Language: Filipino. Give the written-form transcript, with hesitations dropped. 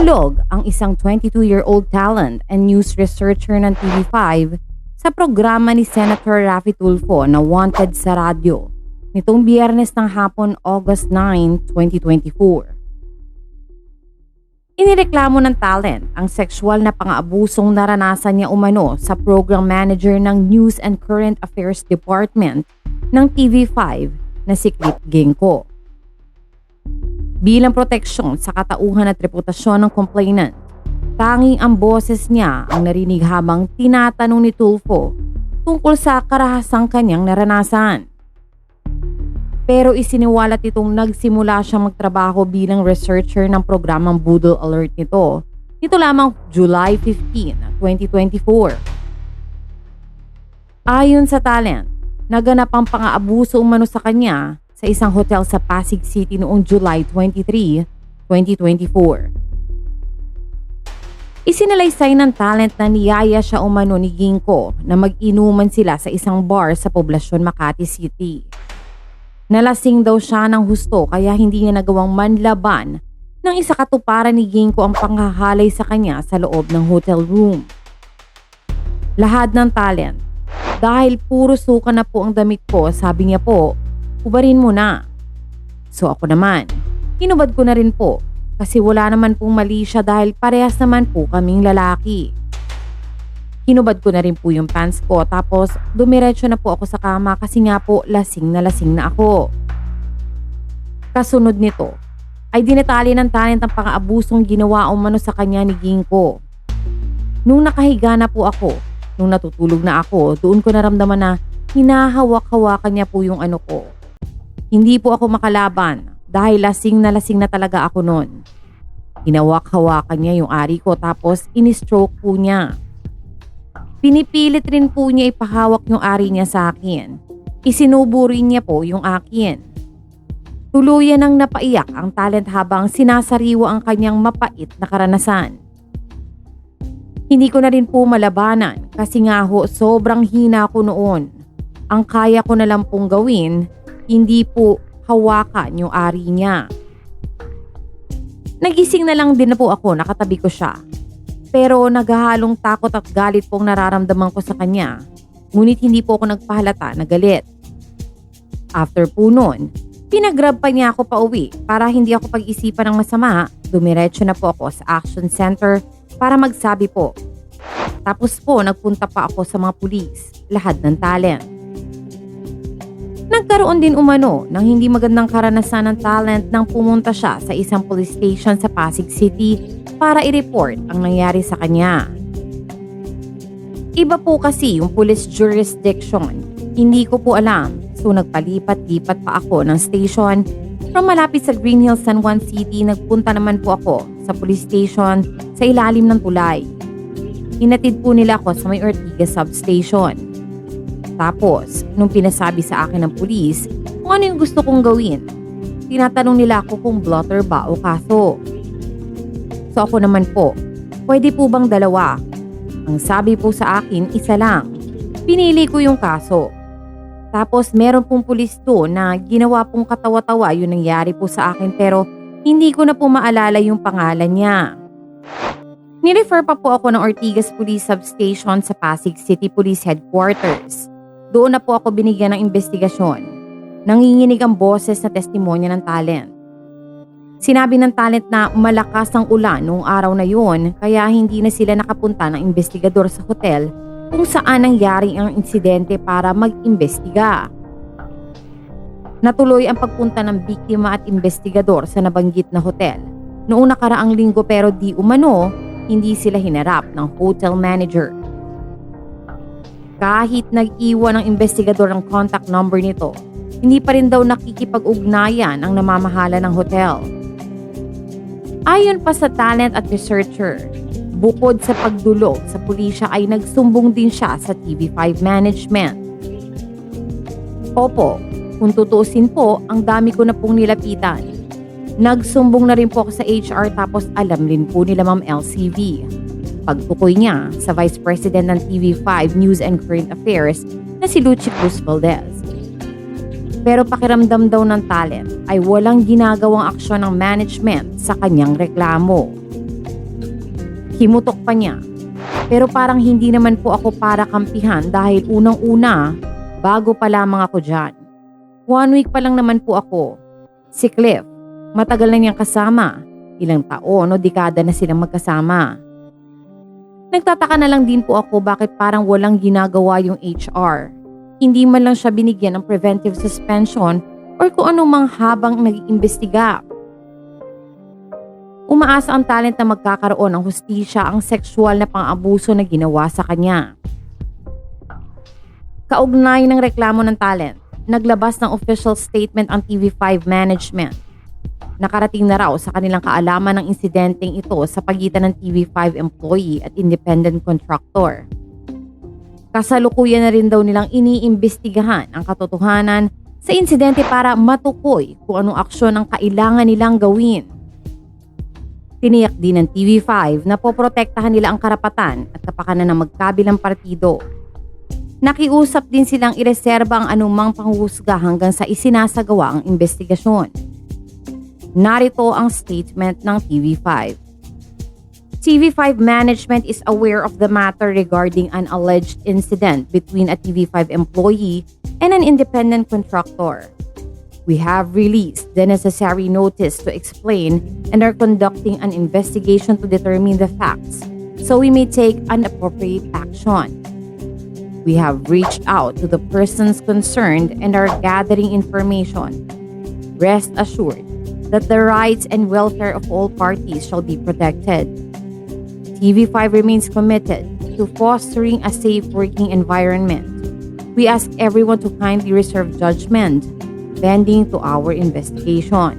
Dumalog ang isang 22-year-old talent and news researcher ng TV5 sa programa ni Senator Raffy Tulfo na Wanted sa radyo nitong Biyernes ng hapon, August 9, 2024. Inireklamo ng talent ang sexual na pang-aabusong naranasan niya umano sa program manager ng News and Current Affairs Department ng TV5 na si Clip Ginkgo. Bilang proteksyon sa katauhan at reputasyon ng complainant, tanging ang boses niya ang narinig habang tinatanong ni Tulfo tungkol sa karahasang kanyang naranasan. Pero isiniwalat itong nagsimula siyang magtrabaho bilang researcher ng programang Boodle Alert nito lamang July 15, 2024. Ayon sa talent, naganap ang pang-aabuso umano sa kanya sa isang hotel sa Pasig City noong July 23, 2024. Isinalaysay ng talent na niyaya siya umano ni Ginkgo na mag-inuman sila sa isang bar sa poblasyon Makati City. Nalasing daw siya ng husto kaya hindi niya nagawang manlaban nang isa katuparan ni Ginkgo ang panghahalay sa kanya sa loob ng hotel room. Lahat ng talent, dahil puro suka na po ang damit ko, sabi niya po, hubarin mo na. So ako naman, hinubad ko na rin po kasi wala naman pong mali siya dahil parehas naman po kaming lalaki. Hinubad ko na rin po yung pants ko tapos dumiretso na po ako sa kama kasi nga po lasing na ako. Kasunod nito ay dinetali ng talent ang pang-aabusong ginawa umano sa kanya ni Ginkgo. Nung nakahiga na po ako, nung natutulog na ako, doon ko naramdaman na hinahawak-hawakan niya po yung ano ko. Hindi po ako makalaban dahil lasing na talaga ako noon. Hinawak-hawakan niya yung ari ko tapos in-stroke po niya. Pinipilit rin po niya ipahawak yung ari niya sa akin. Isinubo rin niya po yung akin. Tuluyan ang napaiyak ang talent habang sinasariwa ang kanyang mapait na karanasan. Hindi ko na rin po malabanan kasi nga ho sobrang hina ko noon. Ang kaya ko na lang pong gawin, hindi po hawakan yung ari niya. Nagising na lang din na po ako, nakatabi ko siya. Pero naghahalong takot at galit pong nararamdaman ko sa kanya. Ngunit hindi po ako nagpahalata na galit. After po noon, pinagrab pa niya ako pauwi para hindi ako pag-isipan ng masama. Dumiretso na po ako sa action center para magsabi po. Tapos po nagpunta pa ako sa mga pulis, lahat ng talent. Nagkaroon din umano ng hindi magandang karanasan ng talent nang pumunta siya sa isang police station sa Pasig City para i-report ang nangyari sa kanya. Iba po kasi yung police jurisdiction. Hindi ko po alam. So nagpalipat-lipat pa ako ng station. From malapit sa Green Hills, San Juan City, nagpunta naman po ako sa police station sa ilalim ng tulay. Hinatid po nila ako sa may Ortigas substation. Tapos, nung pinasabi sa akin ng pulis kung ano yung gusto kong gawin, tinatanong nila ako kung blotter ba o kaso. So ako naman po, pwede po bang dalawa? Ang sabi po sa akin, isa lang. Pinili ko yung kaso. Tapos meron pong pulis doon na ginawa pong katawa-tawa yung nangyari po sa akin pero hindi ko na po maalala yung pangalan niya. Nirefer pa po ako ng Ortigas Police Substation sa Pasig City Police Headquarters. Doon na po ako binigyan ng investigasyon. Nanginginig ang boses na testimonya ng talent. Sinabi ng talent na malakas ang ulan noong araw na yun kaya hindi na sila nakapunta ng investigador sa hotel kung saan nangyari ang insidente para mag-imbestiga. Natuloy ang pagpunta ng biktima at investigador sa nabanggit na hotel noong nakaraang linggo pero di umano hindi sila hinarap ng hotel manager. Kahit nag-iwan ng investigador ng contact number nito, hindi pa rin daw nakikipag-ugnayan ang namamahala ng hotel. Ayon pa sa talent at researcher, bukod sa pagdulog sa pulisya ay nagsumbong din siya sa TV5 management. Opo, kung tutuusin po, ang dami ko na pong nilapitan. Nagsumbong na rin po ako sa HR tapos alam rin po nila Ma'am LCV. Pagtukoy niya sa Vice President ng TV5 News and Current Affairs na si Lucy Cruz Valdez. Pero pakiramdam daw ng talent ay walang ginagawang aksyon ng management sa kanyang reklamo. Himutok pa niya. Pero parang hindi naman po ako para kampihan dahil unang-una, bago pa lamang ako dyan. 1 week pa lang naman po ako. Si Cliff, matagal na niyang kasama. Ilang taon o dekada na silang magkasama. Nagtataka na lang din po ako bakit parang walang ginagawa yung HR. Hindi man lang siya binigyan ng preventive suspension or kung anumang habang nag-iimbestiga. Umaasa ang talent na magkakaroon ng hustisya ang sexual na pang-abuso na ginawa sa kanya. Kaugnay ng reklamo ng talent, naglabas ng official statement ang TV5 management. Nakarating na raw sa kanilang kaalaman ng insidenteng ito sa pagitan ng TV5 employee at independent contractor. Kasalukuyan na rin daw nilang iniimbestigahan ang katotohanan sa insidente para matukoy kung anong aksyon ang kailangan nilang gawin. Tiniyak din ng TV5 na poprotektahan nila ang karapatan at kapakanan ng magkabilang partido. Nakiusap din silang ireserba ang anumang panghuhusga hanggang sa isinasagawa ang investigasyon. Narito ang statement ng TV5. TV5 management is aware of the matter regarding an alleged incident between a TV5 employee and an independent contractor. We have released the necessary notice to explain and are conducting an investigation to determine the facts so we may take an appropriate action. We have reached out to the persons concerned and are gathering information. Rest assured that the rights and welfare of all parties shall be protected. TV5 remains committed to fostering a safe working environment. We ask everyone to kindly reserve judgment pending to our investigation.